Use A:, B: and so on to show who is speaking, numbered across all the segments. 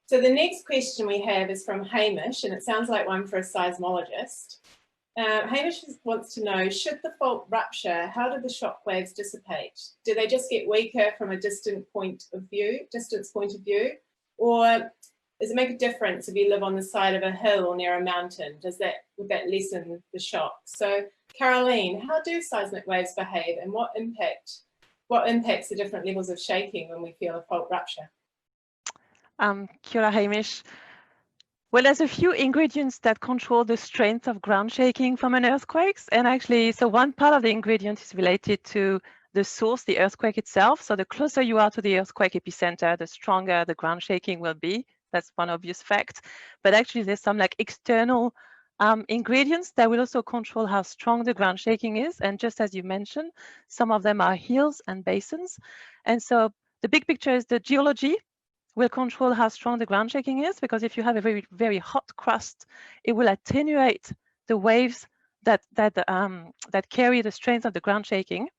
A: So the next question we have is from Hamish, and it sounds like one for a seismologist. Hamish wants to know, should the fault rupture, how do the shock waves dissipate? Do they just get weaker from a distance point of view, or does it make a difference if you live on the side of a hill or near a mountain? Would that lessen the shock? So Caroline, how do seismic waves behave, and what impacts the different levels of shaking when we feel a fault rupture?
B: Kia ora, Hamish. Well, there's a few ingredients that control the strength of ground shaking from an earthquake. And actually, so one part of the ingredient is related to the source, the earthquake itself. So the closer you are to the earthquake epicenter, the stronger the ground shaking will be. That's one obvious fact. But actually, there's some like external ingredients that will also control how strong the ground shaking is. And just as you mentioned, some of them are hills and basins. And so the big picture is the geology will control how strong the ground shaking is, because if you have a very, very hot crust, it will attenuate the waves that carry the strength of the ground shaking.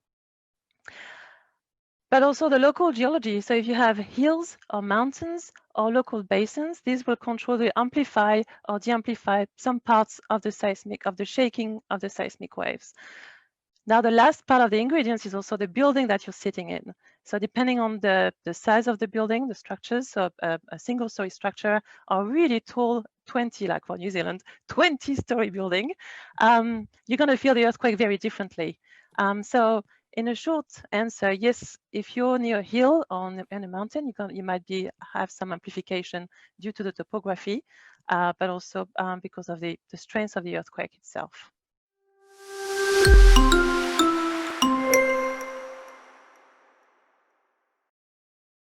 B: But also the local geology. So if you have hills or mountains or local basins, these will control the amplify or de-amplify some parts of the shaking of the seismic waves. Now, the last part of the ingredients is also the building that you're sitting in. So depending on the size of the building, the structures, so a single-story structure or really tall, 20, like for New Zealand, 20-story building, you're going to feel the earthquake very differently. So in a short answer, yes, if you're near a hill or in a mountain, you might have some amplification due to the topography, but also because of the strength of the earthquake itself.